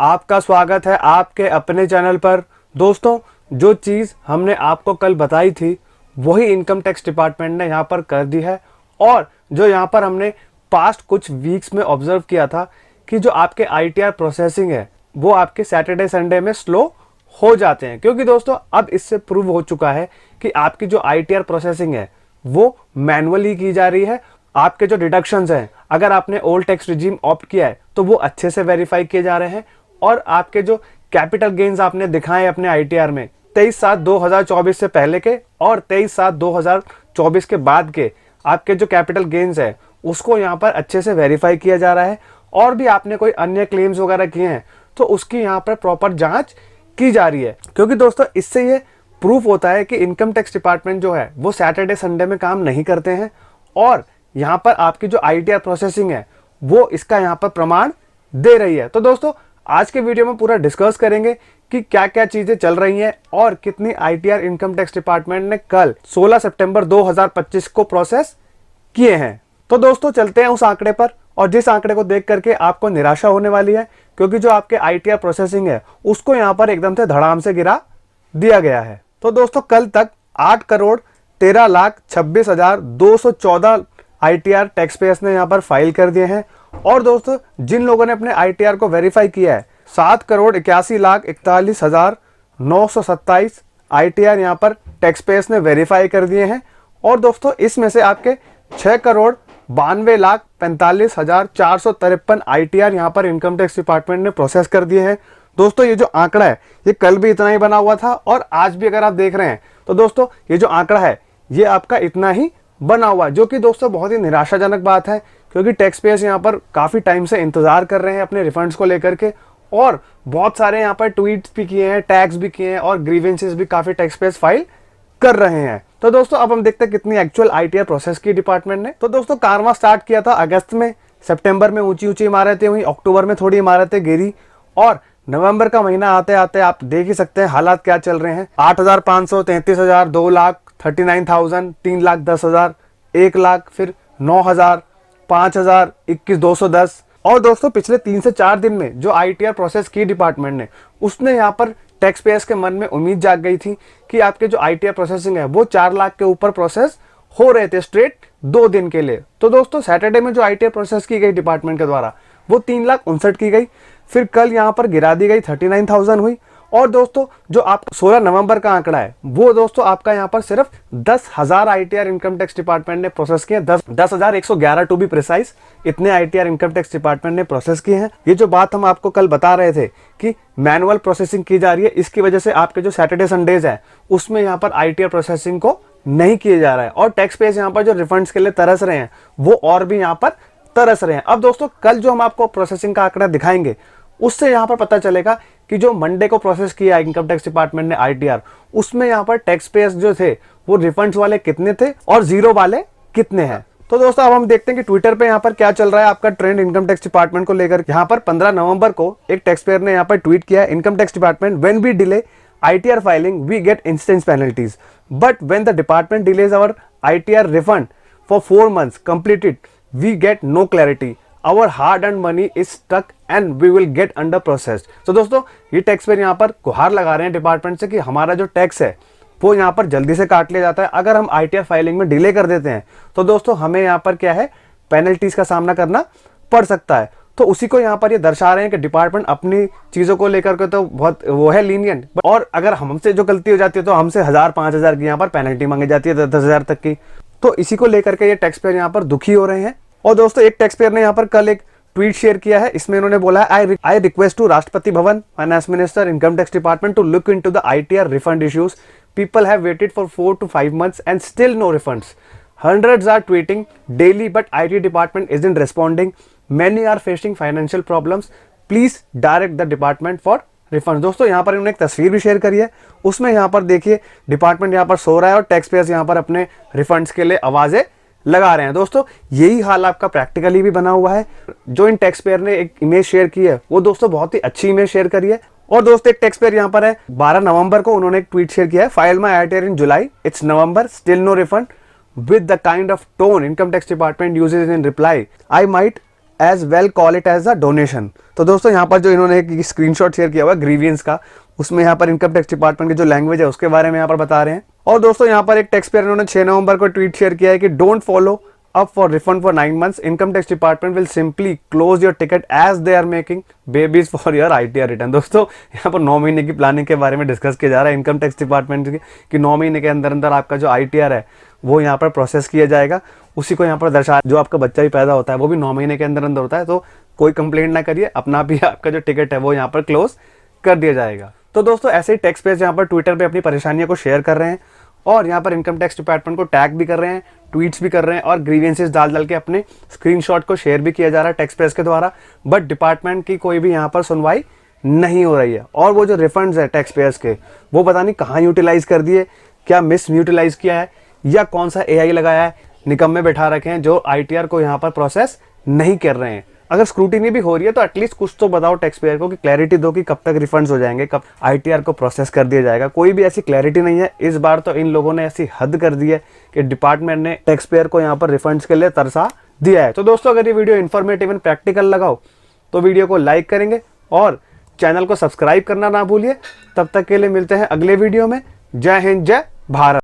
आपका स्वागत है आपके अपने चैनल पर। दोस्तों, जो चीज़ हमने आपको कल बताई थी वही इनकम टैक्स डिपार्टमेंट ने यहाँ पर कर दी है। और जो यहाँ पर हमने पास्ट कुछ वीक्स में ऑब्जर्व किया था कि जो आपके आईटीआर प्रोसेसिंग है वो आपके सैटरडे संडे में स्लो हो जाते हैं, क्योंकि दोस्तों अब इससे प्रूव हो चुका है कि आपकी जो आईटीआर प्रोसेसिंग है वो मैनुअली की जा रही है। आपके जो डिडक्शंस हैं, अगर आपने ओल्ड टैक्स रिजीम ऑप्ट किया है तो वो अच्छे से वेरीफाई किए जा रहे हैं। और आपके जो कैपिटल गेन्स आपने दिखाए अपने आईटीआर में 23/7/2024 से पहले के और 23/7/2024 के बाद के आपके जो कैपिटल गेन्स है उसको यहाँ पर अच्छे से वेरीफाई किया जा रहा है। और भी आपने कोई अन्य क्लेम्स वगैरह किए हैं तो उसकी यहाँ पर प्रॉपर जांच की जा रही है, क्योंकि दोस्तों इससे ये प्रूफ होता है कि इनकम टैक्स डिपार्टमेंट जो है वो सैटरडे संडे में काम नहीं करते हैं। और यहाँ पर आपकी जो आईटीआर प्रोसेसिंग है वो इसका यहाँ पर प्रमाण दे रही है। तो दोस्तों आज के वीडियो में पूरा डिस्कस करेंगे कि क्या क्या चीजें चल रही हैं और कितनी आईटीआर इनकम टैक्स डिपार्टमेंट ने कल 16 सितंबर 2025 को प्रोसेस किए हैं। तो दोस्तों चलते हैं उस आंकड़े पर, और जिस आंकड़े को देख करके आपको निराशा होने वाली है, क्योंकि जो आपके आईटीआर प्रोसेसिंग है उसको यहाँ पर एकदम से धड़ाम से गिरा दिया गया है। तो दोस्तों कल तक 8,13,26,214 आईटीआर टैक्स पेयर्स ने यहाँ पर फाइल कर दिए हैं। और दोस्तों जिन लोगों ने अपने आईटीआर को वेरीफाई किया है 7,81,41,927 आईटीआर यहाँ पर टैक्स पेयर्स ने वेरीफाई कर दिए हैं। और दोस्तों इसमें से आपके 6,92,45,453 आईटीआर यहाँ पर इनकम टैक्स डिपार्टमेंट ने प्रोसेस कर दिए हैं। दोस्तों ये जो आंकड़ा है ये कल भी इतना ही बना हुआ था और आज भी अगर आप देख रहे हैं तो दोस्तों ये जो आंकड़ा है ये आपका इतना ही बना हुआ है, जो कि दोस्तों बहुत ही निराशाजनक बात है, क्योंकि टैक्स पेयर्स यहाँ पर काफ़ी टाइम से इंतजार कर रहे हैं अपने रिफंड्स को लेकर के। और बहुत सारे यहाँ पर ट्वीट्स भी किए हैं, टैग्स भी किए हैं और ग्रीवेंसेस भी काफ़ी टैक्स पेयर्स फाइल कर रहे हैं। तो दोस्तों अब हम देखते हैं कितनी एक्चुअल आईटीआर प्रोसेस की डिपार्टमेंट ने। तो दोस्तों कारवां स्टार्ट किया था अगस्त में, सितंबर में ऊंची ऊंची इमारतें हुई, अक्टूबर में थोड़ी इमारतें गिरी और नवंबर का महीना आते आते आप देख ही सकते हैं हालात क्या चल रहे हैं। 8,500, 33,000, 2,00,000, 39,000, 3,10,000, 1,00,000, फिर 9,000, 5,000, 21,210। और दोस्तों पिछले 3 से 4 दिन में जो आईटीआर प्रोसेस की डिपार्टमेंट ने उसने यहाँ पर टैक्स पेयर्स के मन में उम्मीद जाग गई थी कि आपके जो आईटीआर प्रोसेसिंग है वो 4 लाख के ऊपर प्रोसेस हो रहे थे स्ट्रेट 2 दिन के लिए। तो दोस्तों सैटरडे में जो आईटीआर प्रोसेस की गई डिपार्टमेंट के द्वारा वो 3,59,000 की गई, फिर कल यहाँ पर गिरा दी गई 39,000 हुई। और दोस्तों जो आप 16 नवंबर का आंकड़ा है वो दोस्तों आपका यहाँ पर सिर्फ 10,000 आईटीआर इनकम टैक्स डिपार्टमेंट ने प्रोसेस किए, 10,111 टू बी प्रिसाइज, इतने आईटीआर इनकम टैक्स डिपार्टमेंट ने प्रोसेस किए हैं। ये जो बात हम आपको कल बता रहे थे कि मैनुअल प्रोसेसिंग की जा रही है, इसकी वजह से आपके जो सैटरडे संडेज है उसमें यहाँ पर आईटीआर प्रोसेसिंग को नहीं किया जा रहा है और टैक्स पेयर्स यहाँ पर जो रिफंड्स के लिए तरस रहे हैं वो और भी यहाँ पर तरस रहे हैं। अब दोस्तों कल जो हम आपको प्रोसेसिंग का आंकड़ा दिखाएंगे उससे यहाँ पर पता चलेगा कि जो मंडे को प्रोसेस किया इनकम टैक्स डिपार्टमेंट ने आईटीआर, उसमें यहाँ पर टैक्स पेयर्स जो थे वो रिफंड्स वाले कितने थे और जीरो वाले कितने हैं। तो दोस्तों अब हम देखते हैं कि ट्विटर पे यहाँ पर क्या चल रहा है आपका ट्रेंड इनकम टैक्स डिपार्टमेंट को लेकर। यहाँ पर 15 नवंबर को एक टैक्स पेयर ने यहाँ पर ट्वीट किया, income tax department, when we delay ITR filing we get instant penalties, but when the department delays our ITR refund for 4 months completed we get no clarity, our hard earned money is stuck and we will get under processed। तो दोस्तों ये tax payer यहाँ पर गुहार लगा रहे हैं department से कि हमारा जो टैक्स है वो यहाँ पर जल्दी से काट लिया जाता है, अगर हम आईटीआर फाइलिंग में डिले कर देते हैं तो दोस्तों हमें यहाँ पर क्या है पेनल्टीज का सामना करना पड़ सकता है। तो उसी को यहाँ पर ये दर्शा रहे हैं कि डिपार्टमेंट अपनी चीज़ों को लेकर के तो बहुत वो है लीनियंट, और अगर हमसे जो गलती हो जाती है तो हमसे 1,000-5,000 की यहाँ पर पेनल्टी मांगी जाती है, 10,000 तक की। तो इसी को लेकर के ये टैक्स पेयर यहाँ पर दुखी हो रहे हैं। और दोस्तों एक टैक्स पेयर ने यहाँ पर कल एक ट्वीट शेयर किया है, इसमें इन्होंने बोला है I request to Rashtrapati Bhavan, finance minister, income tax department to look into the ITR refund issues, people have waited for 4 to 5 months and still no refunds, hundreds are tweeting daily but IT department isn't responding, many are facing financial problems, please direct the department for refund। दोस्तों यहाँ पर इन्होंने एक तस्वीर भी share करी है, उसमें यहाँ पर देखिए डिपार्टमेंट यहाँ पर सो रहा है और टैक्स पेयर्स यहाँ पर अपने रिफंड्स के लिए आवाज़ें लगा रहे हैं। दोस्तों यही हाल आपका प्रैक्टिकली भी बना हुआ है। जो इन टैक्स पेयर ने एक इमेज शेयर की है वो दोस्तों बहुत ही अच्छी इमेज शेयर करी है। और दोस्तों एक टैक्स पेयर यहाँ पर है, 12 नवंबर को उन्होंने एक ट्वीट शेयर किया है, file my ITR in July, it's November, still no refund, with the kind of tone income tax department uses in reply, I might as well call it as a donation. तो दोस्तों यहाँ पर जो इन्होंने एक screenshot share किया हुआ है ग्रीवियंस का, उसमें यहाँ पर इनकम टैक्स डिपार्टमेंट की जो लैंग्वेज है उसके बारे में यहाँ पर बता रहे हैं। और दोस्तों यहाँ पर एक टैक्स पेयर इन्होंने 6 नवंबर को ट्वीट शेयर किया है कि don't follow up for refund for 9 months, income tax department will simply close your ticket as they are making babies for your ITR return. दोस्तों यहाँ पर 9 महीने की प्लानिंग के बारे में डिस्कस किया जा रहा है इनकम टैक्स डिपार्टमेंट की, कि 9 महीने के अंदर अंदर आपका जो ITR है वो यहाँ पर प्रोसेस किया जाएगा। उसी को यहाँ पर दर्शा, जो आपका बच्चा भी पैदा होता है वो भी 9 महीने के अंदर अंदर होता है, तो कोई कंप्लेंट ना करिए, अपना भी आपका जो टिकट है वो यहाँ पर क्लोज कर दिया जाएगा। तो दोस्तों ऐसे ही टैक्स पेयर्स यहाँ पर ट्विटर पे अपनी परेशानियों को शेयर कर रहे हैं और यहाँ पर इनकम टैक्स डिपार्टमेंट को टैग भी कर रहे हैं, ट्वीट्स भी कर रहे हैं और ग्रीवेंसेस डाल के अपने स्क्रीनशॉट को शेयर भी किया जा रहा है टैक्स पेयर्स के द्वारा। बट डिपार्टमेंट की कोई भी यहाँ पर सुनवाई नहीं हो रही है और वो जो रिफंड्स है टैक्स पेयर्स के वो पता नहीं कहाँ यूटिलाइज कर दिए, क्या मिस यूटिलाइज किया है या कौन सा AI लगाया है, निकम्मे बैठा रखे हैं जो ITR को यहाँ पर प्रोसेस नहीं कर रहे हैं। अगर स्क्रूटिनी भी हो रही है तो एटलीस्ट कुछ तो बताओ टैक्स पेयर को, कि क्लैरिटी दो कि कब तक रिफंड्स हो जाएंगे, कब ITR को प्रोसेस कर दिया जाएगा। कोई भी ऐसी क्लैरिटी नहीं है। इस बार तो इन लोगों ने ऐसी हद कर दी है कि डिपार्टमेंट ने टैक्स पेयर को यहाँ पर रिफंड्स के लिए तरसा दिया है। तो दोस्तों अगर ये वीडियो इन्फॉर्मेटिव एंड प्रैक्टिकल लगाओ तो वीडियो को लाइक करेंगे और चैनल को सब्सक्राइब करना ना भूलिए। तब तक के लिए मिलते हैं अगले वीडियो में। जय हिंद, जय भारत।